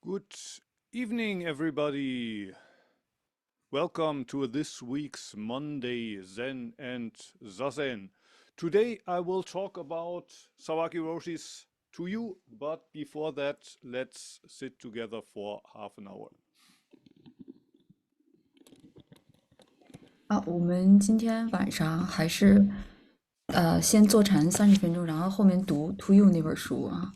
Good evening, everybody. Welcome to this week's Monday Zen and Zazen. Today I will talk about Sawaki Roshi's To You, but before that, let's sit together for half an hour. 我们今天晚上还是先坐禅30分钟，然后后面读《To You》那本书啊。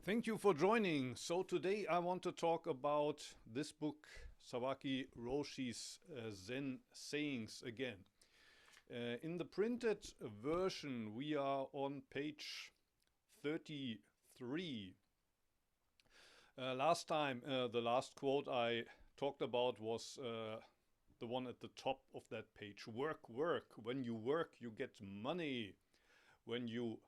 Thank you for joining. So, today I want to talk about this book, Sawaki Roshi's Zen Sayings again. In the printed version, we are on page 33. Last time, the last quote I talked about was the one at the top of that page. Work, work. When you work, you get money. When you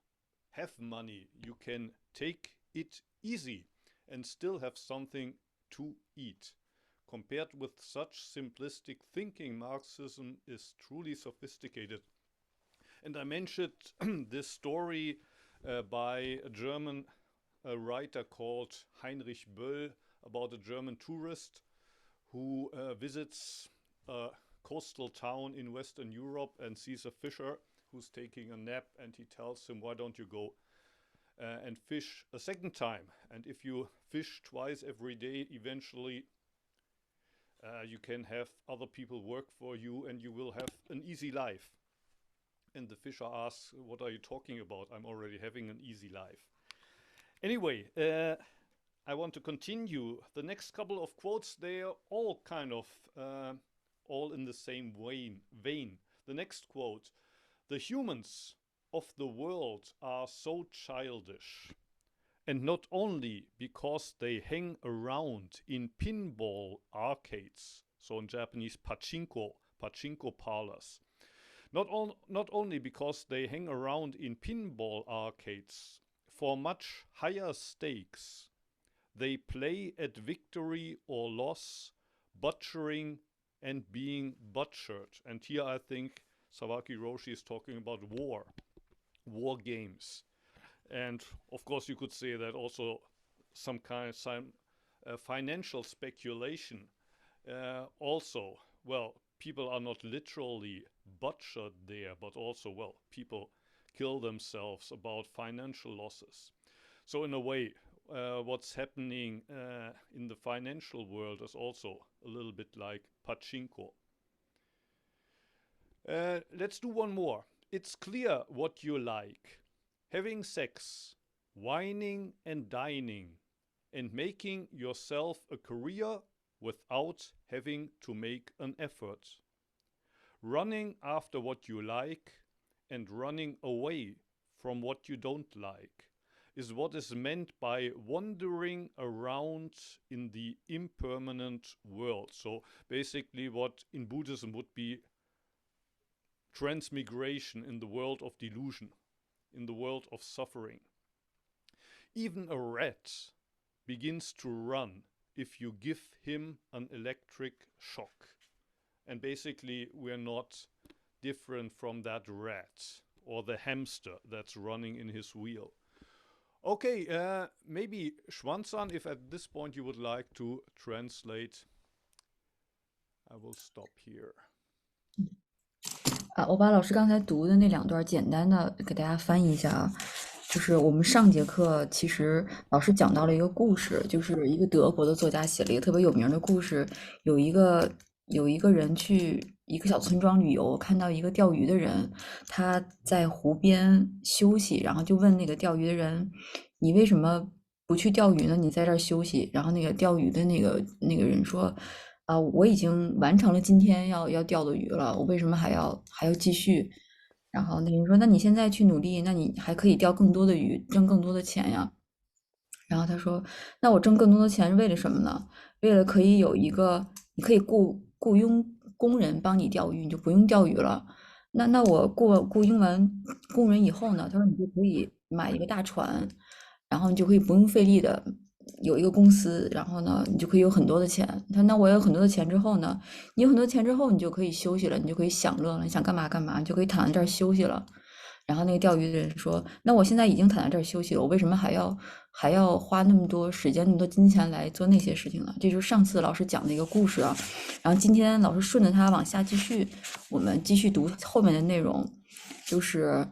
have money, you can take it easy and still have something to eat. Compared with such simplistic thinking, Marxism is truly sophisticated. And I mentioned this story by a German writer called Heinrich Böll about a German tourist who visits a coastal town in Western Europe and sees a fisher who's taking a nap, and he tells him, why don't you go and fish a second time? And if you fish twice every day, eventually you can have other people work for you and you will have an easy life. And the fisher asks, what are you talking about? I'm already having an easy life. Anyway, I want to continue. The next couple of quotes, they are all kind of all in the same vein. The next quote, the humans of the world are so childish. And not only because they hang around in pinball arcades, so in Japanese pachinko parlors. Not only because they hang around in pinball arcades for much higher stakes, they play at victory or loss, butchering and being butchered. And here I think Sawaki Roshi is talking about war games. And of course you could say that also some financial speculation. Also, well, people are not literally butchered there, but also, well, people kill themselves about financial losses. So in a way, what's happening in the financial world is also a little bit like pachinko. Let's do one more. It's clear what you like. Having sex, wining and dining, and making yourself a career without having to make an effort. Running after what you like and running away from what you don't like is what is meant by wandering around in the impermanent world. So basically what in Buddhism would be transmigration in the world of delusion, in the world of suffering. Even a rat begins to run if you give him an electric shock. And basically we're not different from that rat or the hamster that's running in his wheel. Okay, maybe Xuan-san, if at this point you would like to translate, I will stop here. 我把老师刚才读的那两段简单的给大家翻译一下啊。就是我们上节课其实老师讲到了一个故事，就是一个德国的作家写了一个特别有名的故事，有一个人去一个小村庄旅游，看到一个钓鱼的人，他在湖边休息，然后就问那个钓鱼的人：“你为什么不去钓鱼呢？你在这儿休息。”然后那个钓鱼的那个人说：“啊，我已经完成了今天要钓的鱼了，我为什么还要继续？”然后那人说：“那你现在去努力，那你还可以钓更多的鱼，挣更多的钱呀。”然后他说：“那我挣更多的钱是为了什么呢？为了可以有一个，你可以雇佣工人帮你钓鱼，你就不用钓鱼了。那我雇佣完工人以后呢？”他说：“你就可以买一个大船，然后你就可以不用费力的有一个公司，然后呢，你就可以有很多的钱。”他说：“那我有很多的钱之后呢？你有很多钱之后，你就可以休息了，你就可以享乐了，你想干嘛干嘛，你就可以躺在这儿休息了。”然后那个钓鱼的人说：“那我现在已经躺在这儿休息了，我为什么还要花那么多时间、那么多金钱来做那些事情呢？”这就是上次老师讲的一个故事啊。然后今天老师顺着它往下继续，我们继续读后面的内容，就是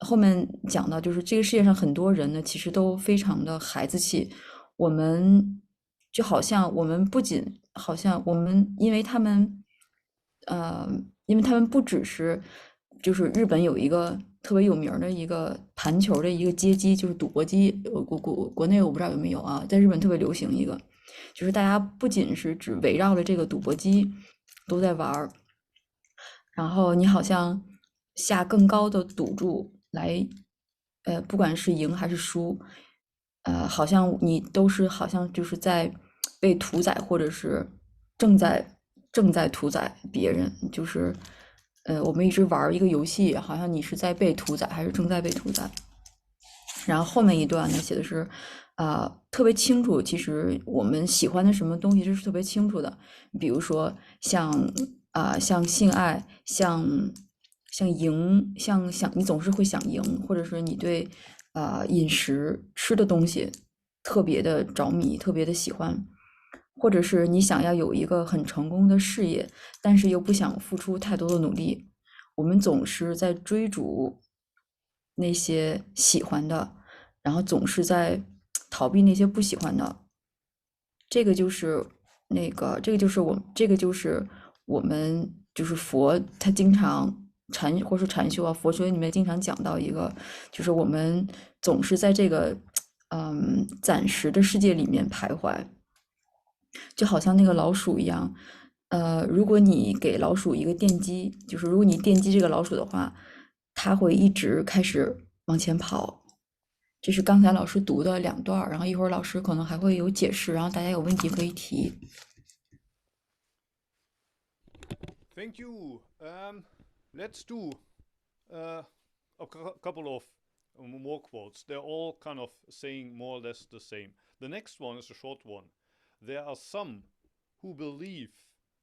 后面讲到，就是这个世界上很多人呢，其实都非常的孩子气。我们就好像我们不仅好像我们，因为他们不只是，就是日本有一个特别有名的一个盘球的一个街机，就是赌博机。国内我不知道有没有啊，在日本特别流行一个，就是大家不仅是只围绕着这个赌博机都在玩儿，然后你好像下更高的赌注来，不管是赢还是输，好像你都是好像就是在被屠宰，或者是正在正在屠宰别人，就是我们一直玩一个游戏，好像你是在被屠宰还是正在被屠宰。然后后面一段呢写的是，特别清楚，其实我们喜欢的什么东西这是特别清楚的，比如说像性爱，像赢，像想你总是会想赢，或者是你对饮食吃的东西特别的着迷，特别的喜欢，或者是你想要有一个很成功的事业，但是又不想付出太多的努力，我们总是在追逐那些喜欢的，然后总是在逃避那些不喜欢的。这个就是我们就是佛他经常或是禅修啊，佛学里面经常讲到一个，就是我们总是在这个暂时的世界里面徘徊，就好像那个老鼠一样。如果你给老鼠一个电击，就是如果你电击这个老鼠的话，它会一直开始往前跑。这是刚才老师读的2段，然后一会儿老师可能还会有解释，然后大家有问题可以提。Thank you. Let's do uh, couple of more quotes. They're all kind of saying more or less the same. The next one is a short one. There are some who believe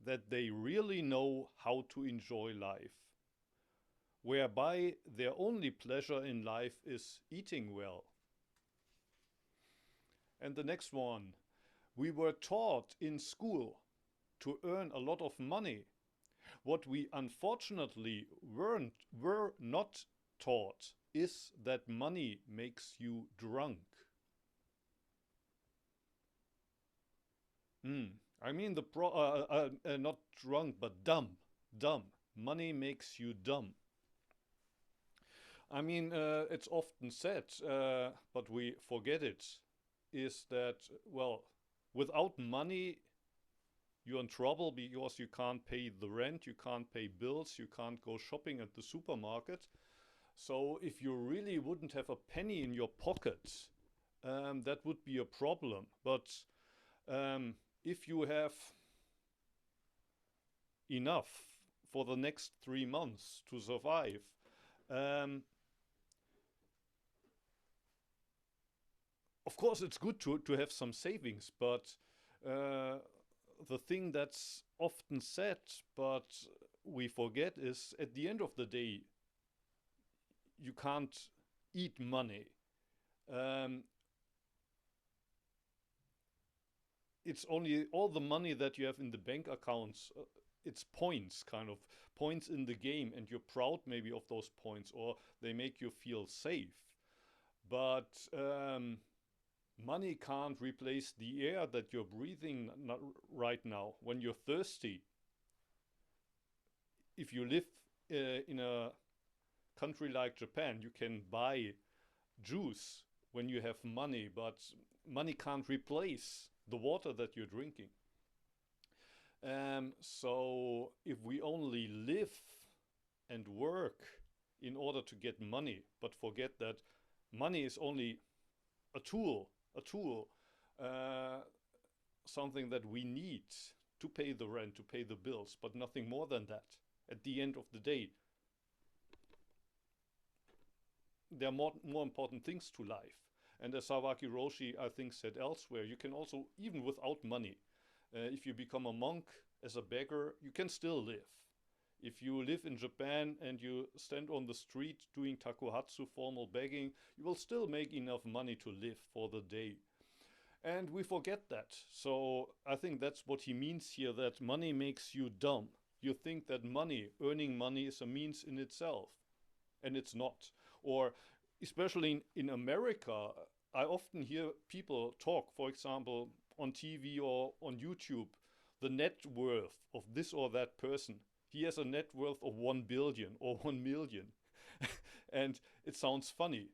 that they really know how to enjoy life, whereby their only pleasure in life is eating well. And the next one, we were taught in school to earn a lot of money. What we unfortunately were not taught is that money makes you drunk. I mean not drunk, but dumb. Dumb. Money makes you dumb. I mean, it's often said, but we forget it, is that, well, without money, you're in trouble because you can't pay the rent, you can't pay bills, you can't go shopping at the supermarket. So if you really wouldn't have a penny in your pocket, that would be a problem. But if you have enough for the next 3 months to survive, um, of course it's good to have some savings, but the thing that's often said but we forget is at the end of the day you can't eat money. Um, it's only all the money that you have in the bank accounts. It's points, kind of points in the game, and you're proud maybe of those points, or they make you feel safe. But money can't replace the air that you're breathing right now. When you're thirsty, if you live in a country like Japan, you can buy juice when you have money, but money can't replace the water that you're drinking. So if we only live and work in order to get money, but forget that money is only a tool, uh, something that we need to pay the rent, to pay the bills, but nothing more than that. At the end of the day, there are more important things to life. And as Sawaki Roshi, I think, said elsewhere, you can also, even without money, if you become a monk as a beggar, you can still live. If you live in Japan and you stand on the street doing takuhatsu, formal begging, you will still make enough money to live for the day. And we forget that. So I think that's what he means here, that money makes you dumb. You think that earning money is a means in itself. And it's not. Or especially in America, I often hear people talk, for example, on TV or on YouTube, the net worth of this or that person. He has a net worth of 1 billion or 1 million. And it sounds funny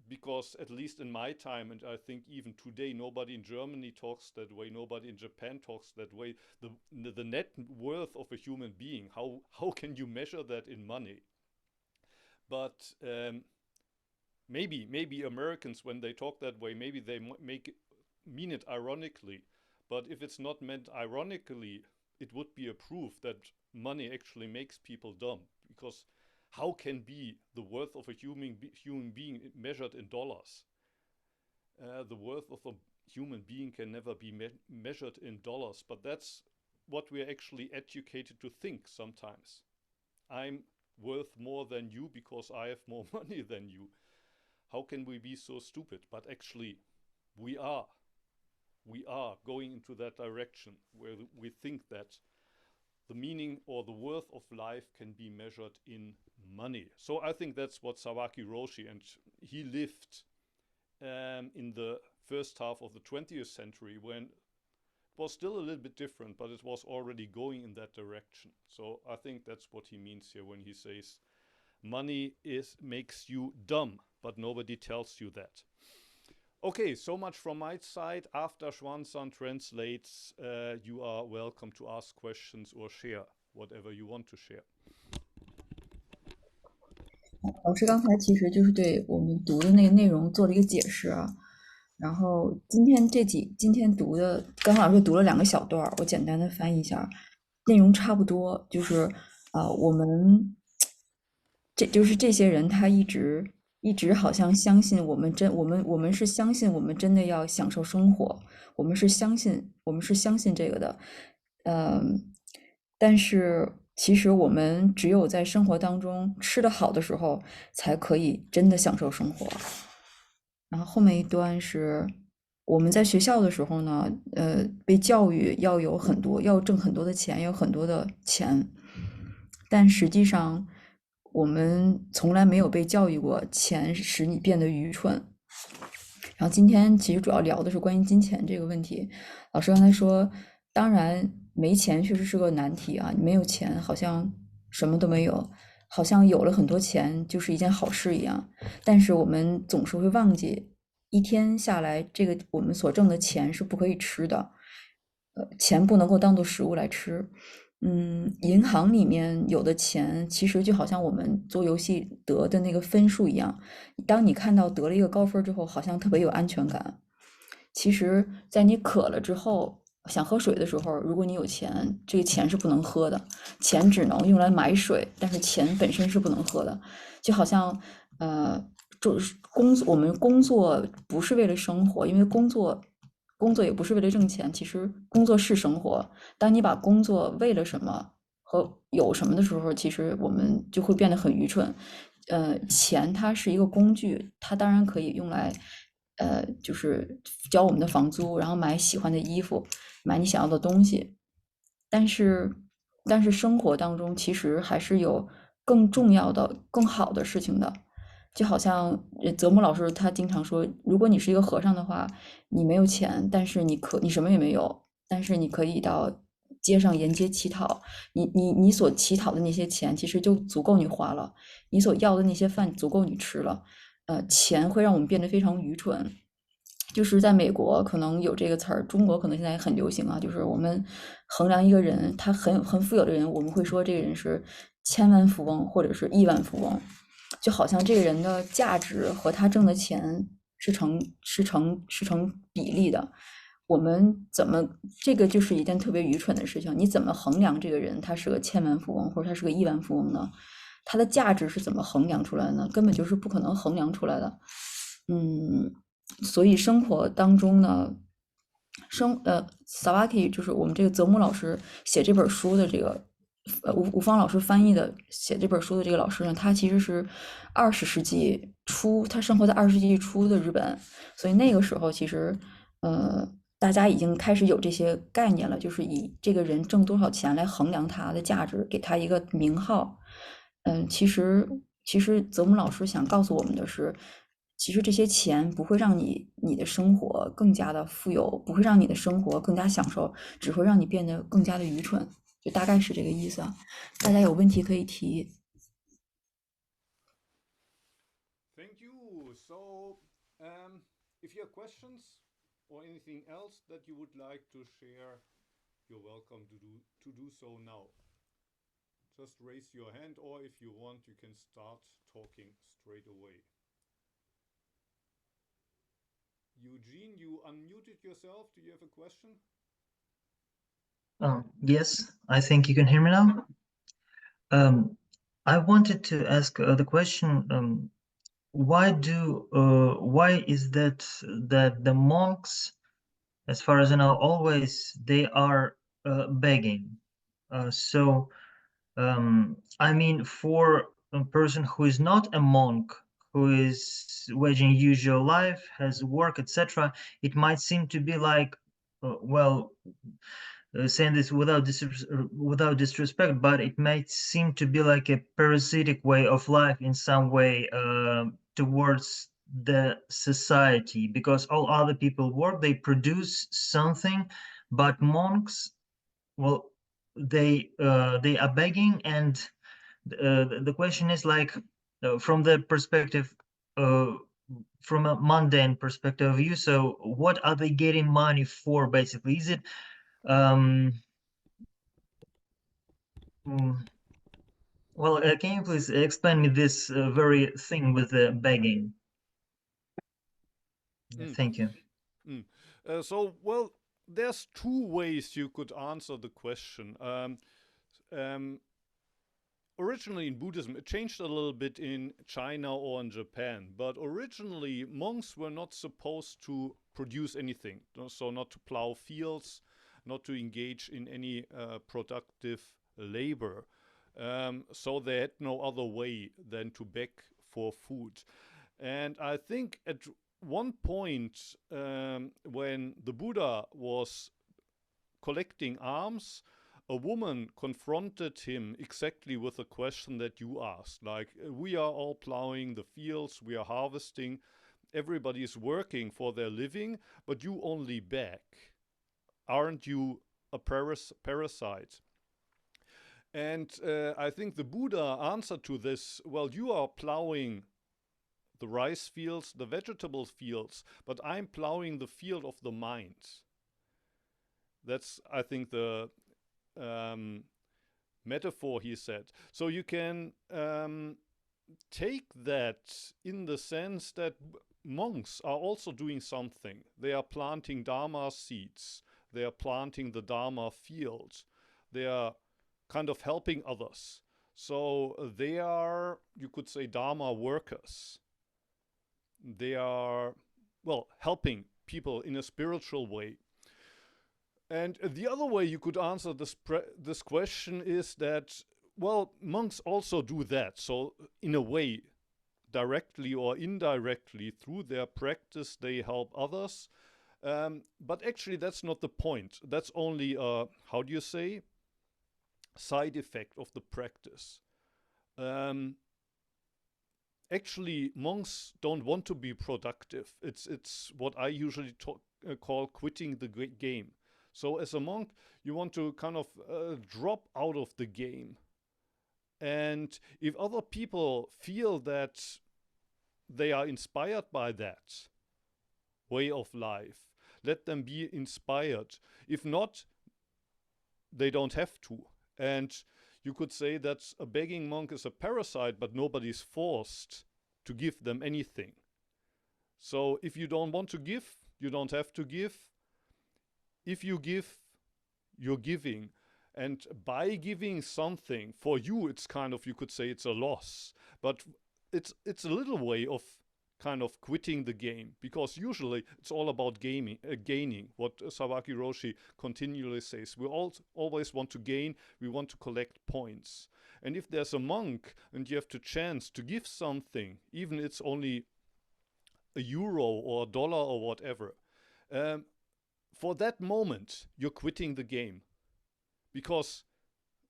because, at least in my time, and I think even today, nobody in Germany talks that way, nobody in Japan talks that way. The net worth of a human being, how can you measure that in money? But maybe Americans, when they talk that way, maybe they mean it ironically. But if it's not meant ironically, it would be a proof that money actually makes people dumb. Because how can be the worth of a human being measured in dollars? The worth of a human being can never be measured in dollars. But that's what we're actually educated to think sometimes. I'm worth more than you because I have more money than you. How can we be so stupid? But actually, we are. We are going into that direction where we think that the meaning or the worth of life can be measured in money. So I think that's what Sawaki Roshi, and he lived in the first half of the 20th century when it was still a little bit different, but it was already going in that direction. So I think that's what he means here when he says money makes you dumb, but nobody tells you that. Okay, so much from my side. After Xuan-san translates, you are welcome to ask questions or share whatever you want to share. 老师刚才其实就是对我们读的那个内容做了一个解释啊。然后今天读的，刚刚老师读了2个小段，我简单的翻译一下，内容差不多，就是我们就是这些人他一直好像相信我们是相信我们真的要享受生活，我们是相信这个的，但是其实我们只有在生活当中吃得好的时候，才可以真的享受生活。然后后面一段是我们在学校的时候呢，被教育要要挣很多的钱，要有很多的钱，但实际上我们从来没有被教育过钱使你变得愚蠢。然后今天其实主要聊的是关于金钱这个问题。老师刚才说，当然没钱确实是个难题啊，你没有钱好像什么都没有，好像有了很多钱就是一件好事一样。但是我们总是会忘记，一天下来，这个我们所挣的钱是不可以吃的，钱不能够当做食物来吃。银行里面有的钱，其实就好像我们做游戏得的那个分数一样，当你看到得了一个高分之后，好像特别有安全感。其实，在你渴了之后，想喝水的时候，如果你有钱，这个钱是不能喝的，钱只能用来买水，但是钱本身是不能喝的。就好像，就是我们工作不是为了生活，因为工作也不是为了挣钱，其实工作是生活。当你把工作为了什么和有什么的时候，其实我们就会变得很愚蠢。钱它是一个工具，它当然可以用来，就是交我们的房租，然后买喜欢的衣服，买你想要的东西。但是，生活当中其实还是有更重要的、更好的事情的。就好像泽木老师他经常说，如果你是一个和尚的话，你没有钱，但是你什么也没有，但是你可以到街上沿街乞讨，你所乞讨的那些钱，其实就足够你花了，你所要的那些饭足够你吃了。钱会让我们变得非常愚蠢。就是在美国可能有这个词儿，中国可能现在也很流行啊。就是我们衡量一个人，他很富有的人，我们会说这个人是千万富翁或者是亿万富翁，就好像这个人的价值和他挣的钱是成比例的。我们这个就是一件特别愚蠢的事情。你怎么衡量这个人他是个千万富翁或者他是个亿万富翁呢？他的价值是怎么衡量出来的呢？根本就是不可能衡量出来的。所以生活当中呢，Sawaki 就是我们这个泽木老师写这本书的这个，吴芳老师翻译的写这本书的这个老师呢，他其实是20世纪初，他生活在20世纪初的日本，所以那个时候其实，大家已经开始有这些概念了，就是以这个人挣多少钱来衡量他的价值，给他一个名号。其实泽木老师想告诉我们的是，其实这些钱不会让你的生活更加的富有，不会让你的生活更加享受，只会让你变得更加的愚蠢，就大概是这个意思啊。大家有问题可以提。So, um, if you have questions or anything else that you would like to share, you're welcome to do so now. Just raise your hand, or if you want, you can start talking straight away. Eugene, you unmuted yourself. Do you have a question? Yes, I think you can hear me now. I wanted to ask the question, why is that the monks, as far as I know, always they are begging? So, I mean, for a person who is not a monk, who is waging usual life, has work, etc., it might seem to be like, well, saying this without disrespect, but it might seem to be like a parasitic way of life in some way towards the society, because all other people work, they produce something, but monks, well, they are begging, and the question is like, from the perspective, uh, from a mundane perspective of view, so what are they getting money for, basically? Is it um Mm, well, can you please explain me this very thing with the begging? Mm, Thank you. mm. Well, there's two ways you could answer the question. Um, Originally in Buddhism, it changed a little bit in China or in Japan, but originally monks were not supposed to produce anything, so not to plow fields, not to engage in any productive labor. So they had no other way than to beg for food. And I think at one point, when the Buddha was collecting alms, a woman confronted him exactly with the question that you asked. Like, we are all plowing the fields, we are harvesting, everybody is working for their living, but you only beg. Aren't you a parasite? And I think the Buddha answered to this, well, you are plowing the rice fields, the vegetable fields, but I'm plowing the field of the mind. That's, I think, the metaphor he said. So you can take that in the sense that monks are also doing something. They are planting Dharma seeds. They are planting the Dharma field. They are kind of helping others. So they are, you could say, Dharma workers. They are, well, helping people in a spiritual way. And the other way you could answer this question is that, well, monks also do that. So, in a way, directly or indirectly, through their practice, they help others. But actually, that's not the point. That's only a, how do you say, side effect of the practice. Actually, monks don't want to be productive. It's what I usually call quitting the game. So as a monk, you want to kind of drop out of the game. And if other people feel that they are inspired by that way of life, let them be inspired. If not, they don't have to. And you could say that a begging monk is a parasite, but nobody's forced to give them anything. So if you don't want to give, you don't have to give. If you give, you're giving. And by giving something, for you, it's kind of, you could say it's a loss. But it's a little way of kind of quitting the game, because usually it's all about gaining, what Sawaki Roshi continually says. We always want to gain, we want to collect points. And if there's a monk and you have the chance to give something, even it's only €1 or $1 or whatever, for that moment, you're quitting the game. Because,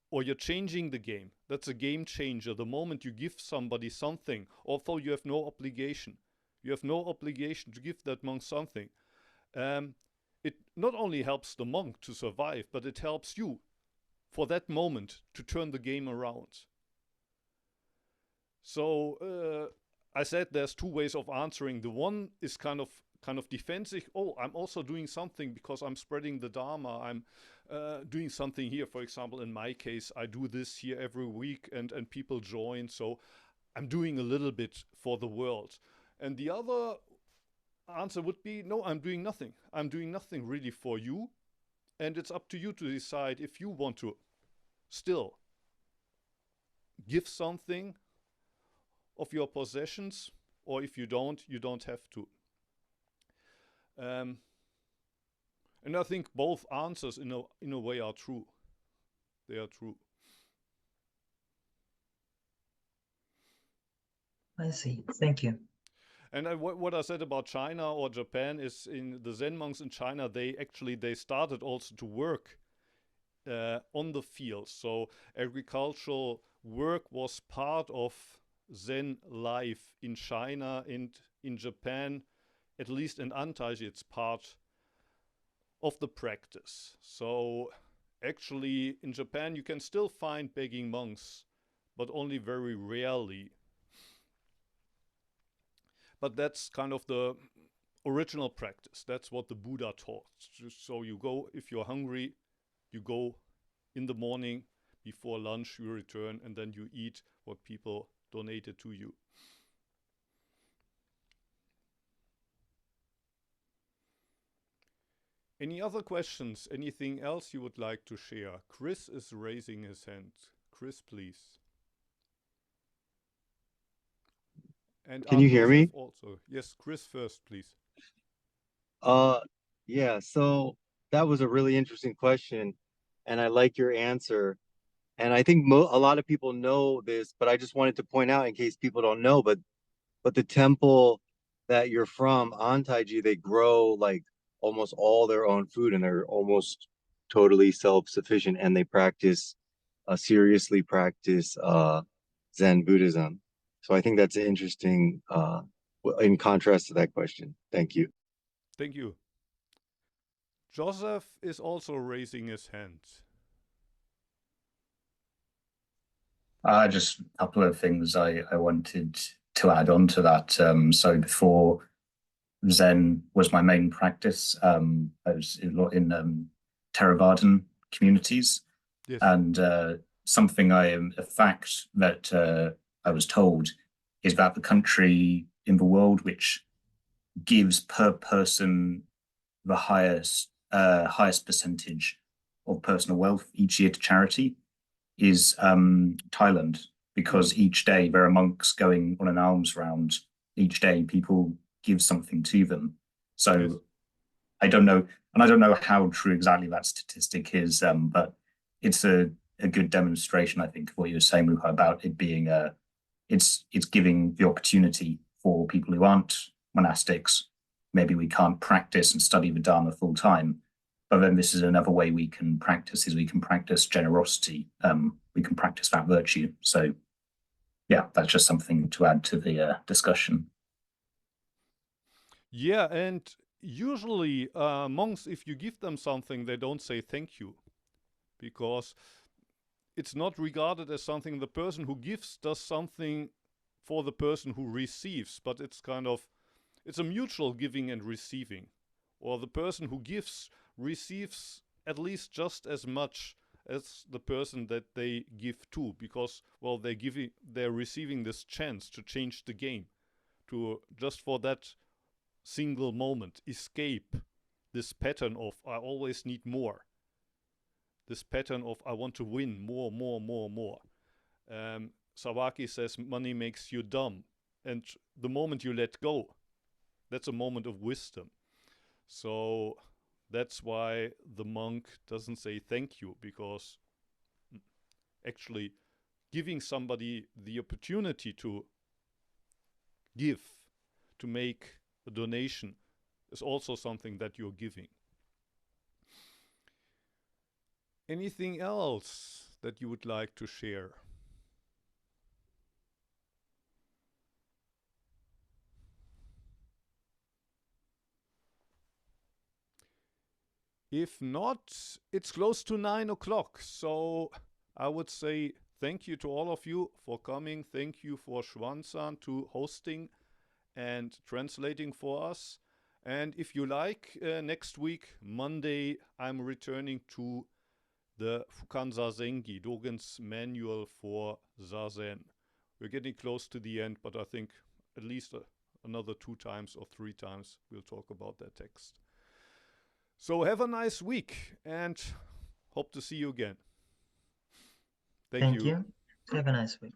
or you're changing the game. That's a game changer. The moment you give somebody something, although you have no obligation. You have no obligation to give that monk something. It not only helps the monk to survive, but it helps you for that moment to turn the game around. So I said there's two ways of answering. The one is kind of defensive. Oh, I'm also doing something because I'm spreading the Dharma. I'm doing something here. For example, in my case, I do this here every week, and people join. So I'm doing a little bit for the world. And the other answer would be, no, I'm doing nothing. I'm doing nothing really for you. And it's up to you to decide if you want to still give something of your possessions, or if you don't have to. And I think both answers in a way are true. They are true. I see. Thank you. And what I said about China or Japan is, in the Zen monks in China, they started also to work on the field. So agricultural work was part of Zen life in China, and in Japan, at least in Antaiji, it's part of the practice. So actually in Japan you can still find begging monks, but only very rarely. But that's kind of the original practice. That's what the Buddha taught. So you go, if you're hungry, you go in the morning, before lunch you return, and then you eat what people donated to you. Any other questions? Anything else you would like to share? Chris is raising his hand. Chris, please. And Can you hear me? also. Yes, Chris first, please. Yeah, so that was a really interesting question, and I like your answer. And I think a lot of people know this, but I just wanted to point out in case people don't know, but the temple that you're from, Antaiji, they grow like almost all their own food, and they're almost totally self-sufficient, and they seriously practice Zen Buddhism. So I think that's interesting in contrast to that question. Thank you. Thank you. Joseph is also raising his hand. Just a couple of things I wanted to add on to that. So before Zen was my main practice, I was in Theravadan communities. Yes. And a fact that I was told is that the country in the world which gives per person the highest percentage of personal wealth each year to charity is Thailand, because each day there are monks going on an alms round. Each day people give something to them. So yes. I don't know how true exactly that statistic is, but it's a good demonstration, I think, of what you were saying, Ruha, about it being it's giving the opportunity for people who aren't monastics. Maybe we can't practice and study the Dharma full time, but then this is another way we can practice generosity. We can practice that virtue. So yeah, that's just something to add to the discussion. Yeah, and usually monks, if you give them something, they don't say thank you, because it's not regarded as something the person who gives does something for the person who receives, but it's a mutual giving and receiving. Or the person who gives receives at least just as much as the person that they give to, because, well, they're receiving this chance to change the game, to just for that single moment escape this pattern of I always need more, this pattern of I want to win more. Sawaki says money makes you dumb, and the moment you let go, that's a moment of wisdom. So that's why the monk doesn't say thank you, because actually giving somebody the opportunity to give, to make a donation, is also something that you're giving. Anything else that you would like to share? If not, it's close to 9 o'clock, so I would say thank you to all of you for coming. Thank you for Xuan-san to hosting and translating for us. And if you like, next week, Monday, I'm returning to the Fukan Zazengi, Dogen's manual for Zazen. We're getting close to the end, but I think at least another 2 times or 3 times we'll talk about that text. So have a nice week and hope to see you again. Thank Thank you. you. Have a nice week.